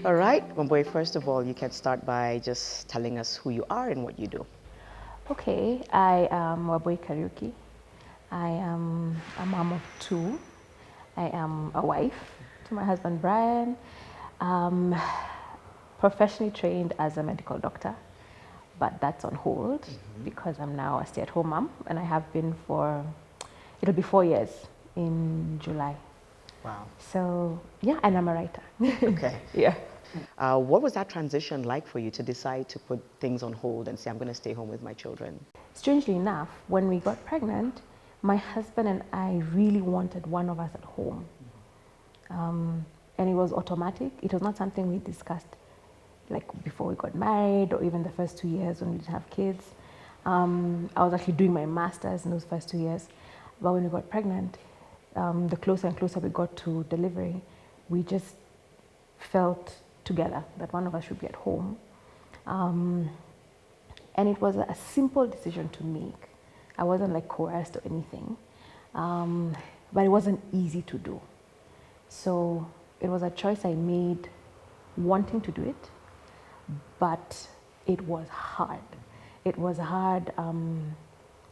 All right, Wambui, first of all, you can start by just telling us who you are and what you do. Okay, I am Wambui Kariuki. I am a mom of two. I am a wife to my husband Brian. Um, Professionally trained as a medical doctor, but that's on hold because I'm now a stay-at-home mom, and I have been for, it'll be 4 years in July. Wow. So yeah, and I'm a writer. Okay. Yeah. What was that transition like for you to decide to put things on hold and say, I'm going to stay home with my children? Strangely enough, when we got pregnant, my husband and I really wanted one of us at home. And it was automatic. It was not something we discussed like before we got married or even the first 2 years when we didn't have kids. I was actually doing my master's in those first 2 years. But when we got pregnant, the closer and closer we got to delivery, we just felt together that one of us should be at home. And it was a simple decision to make. I wasn't like coerced or anything, but it wasn't easy to do. So it was a choice I made wanting to do it, but it was hard. It was hard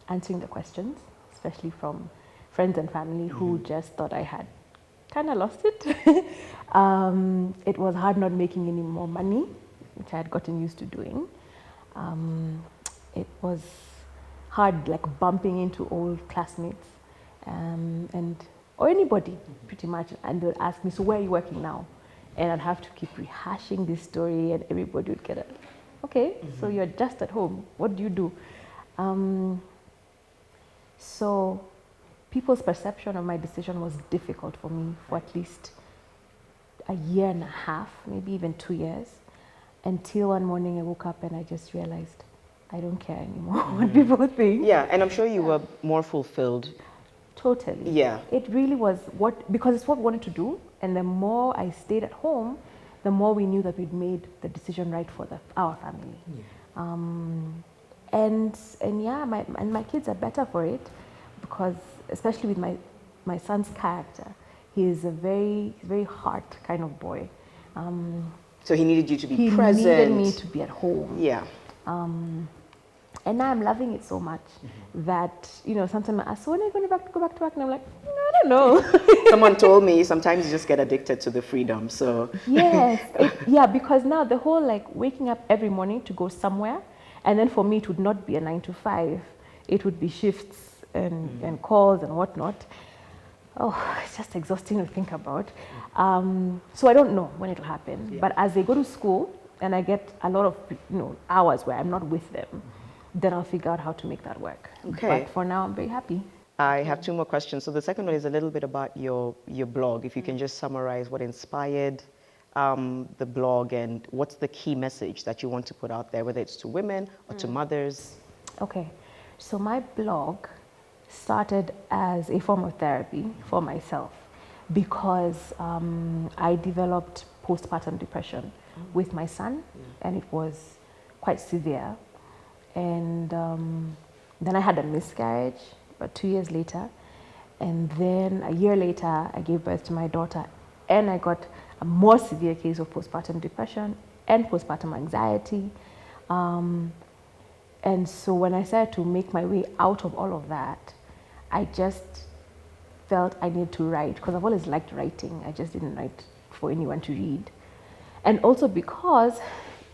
answering the questions, especially from friends and family who just thought I had kind of lost it. It was hard not making any more money, which I had gotten used to doing. It was hard like bumping into old classmates or anybody pretty much, and they would ask me, so where are you working now? And I'd have to keep rehashing this story, and everybody would get it. Okay, so you're just at home. What do you do? So people's perception of my decision was difficult for me for at least a year and a half, maybe even 2 years, until one morning I woke up and I just realized I don't care anymore what people think. Yeah, and I'm sure you were more fulfilled. Totally. Yeah. It really was because it's what we wanted to do, and the more I stayed at home, the more we knew that we'd made the decision right for our family. Yeah. And yeah, my kids are better for it, because especially with my son's character, he is a very hard kind of boy. So he needed you to be He present. needed me to be at home. Yeah. And now I'm loving it so much that, sometimes I ask, so when are you going to go back to work? And I'm like, I don't know. Someone told me sometimes you just get addicted to the freedom, so. Yes, yeah, because now the whole like waking up every morning to go somewhere, and then for me it would not be a 9 to 5, it would be shifts and calls and whatnot. Oh, it's just exhausting to think about. So I don't know when it'll happen, but as they go to school and I get a lot of hours where I'm not with them, then I'll figure out how to make that work. Okay. But for now, I'm very happy. I have 2 more questions. So the second one is a little bit about your blog. If you can just summarize what inspired the blog and what's the key message that you want to put out there, whether it's to women or to mothers. Okay, so my blog started as a form of therapy for myself because I developed postpartum depression with my son, and it was quite severe. And then I had a miscarriage about 2 years later, and then a year later I gave birth to my daughter, and I got a more severe case of postpartum depression and postpartum anxiety. And so when I started to make my way out of all of that, I just felt I needed to write, because I've always liked writing. I just didn't write for anyone to read. And also because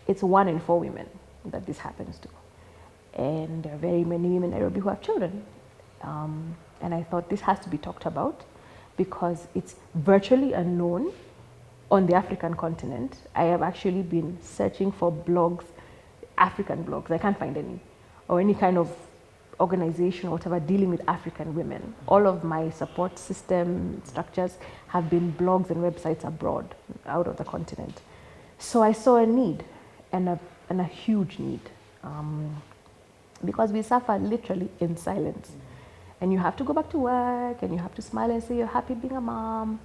it's 1 in 4 women that this happens to. And there are very many women in Nairobi who have children. And I thought this has to be talked about because it's virtually unknown on the African continent. I have actually been searching for blogs, African blogs. I can't find any, or any kind of organization or whatever dealing with African women. All of my support system structures have been blogs and websites abroad, out of the continent. So I saw a need, and a huge need, because we suffer literally in silence. And you have to go back to work, and you have to smile and say you're happy being a mom.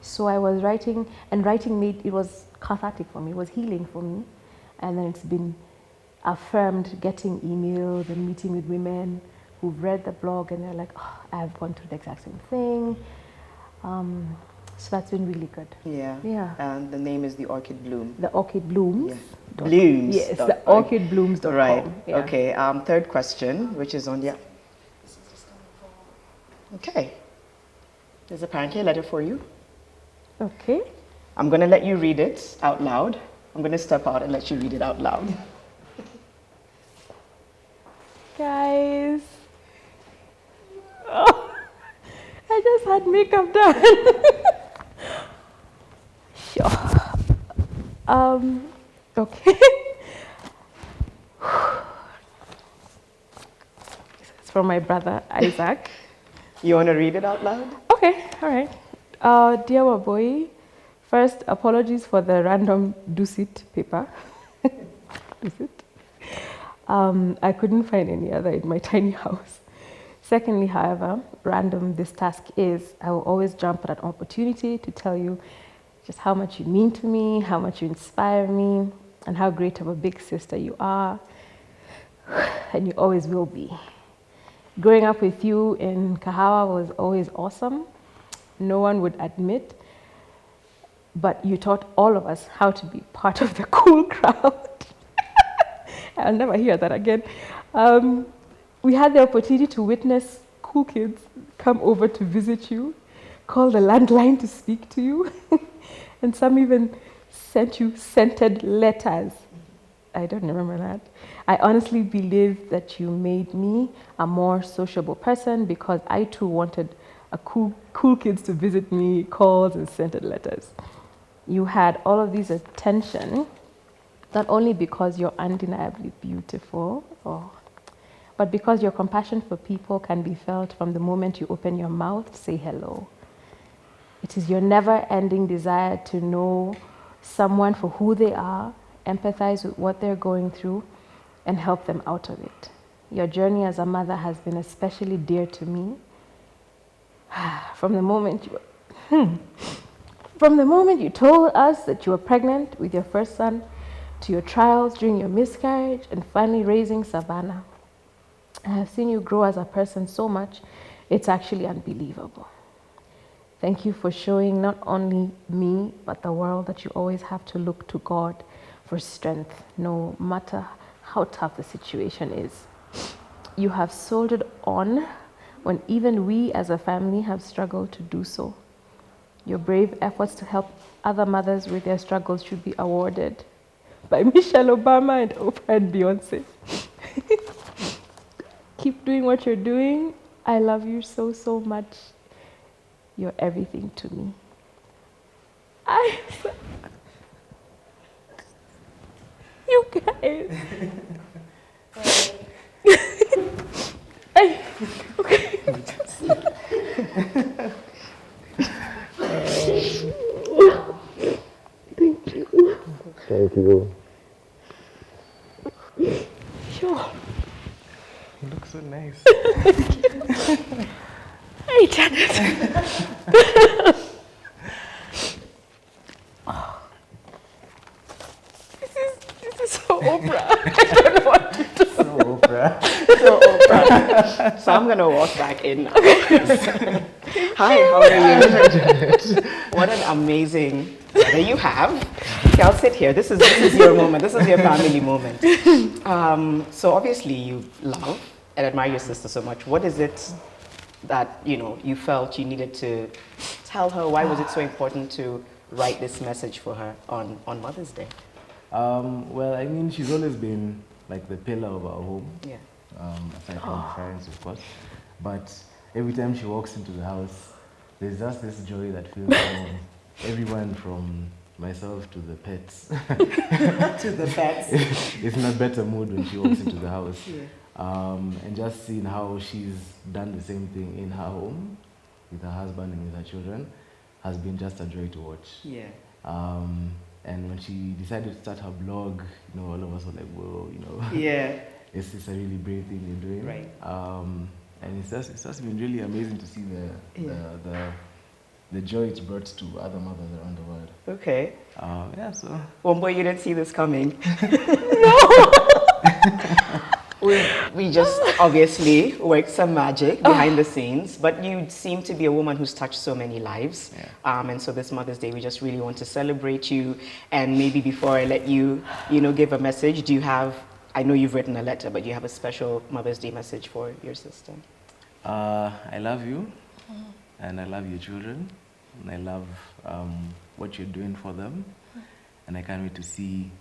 So I was writing, and writing it was cathartic for me, it was healing for me. And then it's been affirmed, getting emails and meeting with women who've read the blog, and they're like, oh, I've gone through the exact same thing. So that's been really good. Yeah. Yeah. And the name is the Orchid Bloom. The Orchid Blooms. Yeah. Blooms. Yes, the orchidblooms.com. Right. Yeah. Okay. Third question, which is on, yeah. Okay. There's apparently a letter for you. Okay. I'm going to let you read it out loud. I'm going to step out and let you read it out loud. Guys. Oh, I just had makeup done. Sure. Okay. It's from my brother, Isaac. You want to read it out loud? Okay, all right. Dear Wambui, first, apologies for the random do-sit paper. Do-sit. I couldn't find any other in my tiny house. Secondly, however, random this task is, I will always jump at an opportunity to tell you just how much you mean to me, how much you inspire me, and how great of a big sister you are, and you always will be. Growing up with you in Kahawa was always awesome. No one would admit, but you taught all of us how to be part of the cool crowd. I'll never hear that again. We had the opportunity to witness cool kids come over to visit you, call the landline to speak to you, and some even sent you scented letters. I don't remember that. I honestly believe that you made me a more sociable person because I too wanted a cool kids to visit me, calls and scented letters. You had all of these attention, not only because you're undeniably beautiful, but because your compassion for people can be felt from the moment you open your mouth to say hello. It is your never-ending desire to know someone for who they are, empathize with what they're going through, and help them out of it. Your journey as a mother has been especially dear to me. From the moment you told us that you were pregnant with your first son, to your trials during your miscarriage, and finally raising Savannah. I have seen you grow as a person so much, it's actually unbelievable. Thank you for showing not only me, but the world that you always have to look to God for strength, no matter how tough the situation is. You have soldiered on when even we as a family have struggled to do so. Your brave efforts to help other mothers with their struggles should be awarded by Michelle Obama and Oprah and Beyonce. Keep doing what you're doing. I love you so, so much. You're everything to me. You guys. Okay. Thank you. Sure. You look so nice. Hey, Janet. This is so Oprah. I don't know what to do. So Oprah. So, Oprah. So I'm going to walk back in now. Hi, how are you? What an amazing brother you have. Okay, I'll sit here. This is your moment. This is your family moment. So obviously you love and admire your sister so much. What is it that you felt you needed to tell her? Why was it so important to write this message for her on Mother's Day? Well, I mean, she's always been like the pillar of our home. Yeah. Aside from parents, of course. But every time she walks into the house, there's just this joy that fills the home. Everyone from myself to the pets. To the pets. It's in a better mood when she walks into the house. Yeah. And just seeing how she's done the same thing in her home with her husband and with her children has been just a joy to watch. Yeah. And when she decided to start her blog, all of us were like, whoa, Yeah. it's a really brave thing you're doing. Right. And it's just been really amazing to see the joy it's brought to other mothers around the world. Okay. So. Wambui, you didn't see this coming. We just obviously worked some magic behind the scenes, but you seem to be a woman who's touched so many lives. And so this Mother's Day, we just really want to celebrate you. And maybe before I let you, give a message, do you have, I know you've written a letter, but do you have a special Mother's Day message for your sister? I love you, and I love your children, and I love what you're doing for them, and I can't wait to see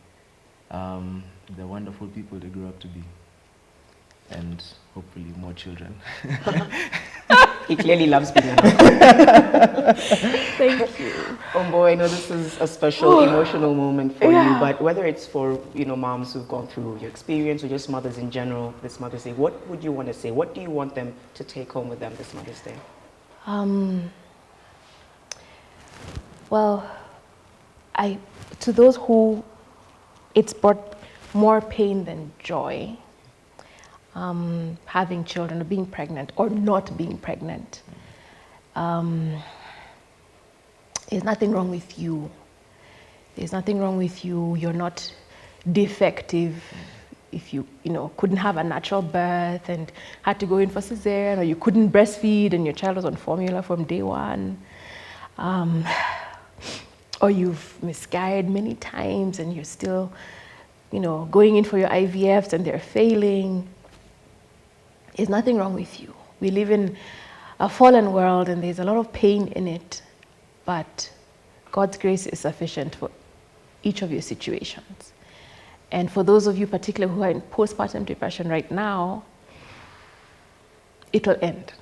the wonderful people they grow up to be, and hopefully more children. He clearly loves being a Thank you. Wambui, I know this is a special emotional moment for you, but whether it's for moms who've gone through your experience or just mothers in general this Mother's Day, what would you want to say? What do you want them to take home with them this Mother's Day? Well, to those who it's brought more pain than joy, having children or being pregnant or not being pregnant, there's nothing wrong with you. There's nothing wrong with you. You're not defective if you couldn't have a natural birth and had to go in for cesarean, or you couldn't breastfeed and your child was on formula from day one. Or you've miscarried many times and you're still, going in for your IVFs and they're failing. There's nothing wrong with you. We live in a fallen world and there's a lot of pain in it, but God's grace is sufficient for each of your situations. And for those of you particularly who are in postpartum depression right now, it will end.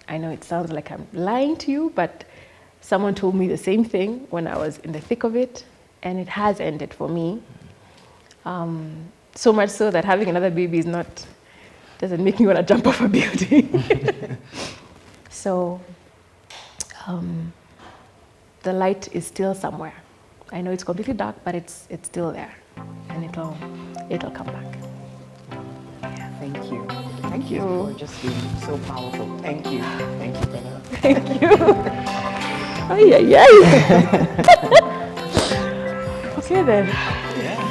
I know it sounds like I'm lying to you, but someone told me the same thing when I was in the thick of it, and it has ended for me. So much so that having another baby doesn't make me want to jump off a building. So the light is still somewhere. I know it's completely dark, but it's still there, and it'll come back. Yeah, thank you. Thank you for just being so powerful. Thank you. Thank you, Bella. Thank you. Ay, ay, ay. Okay then. Yeah.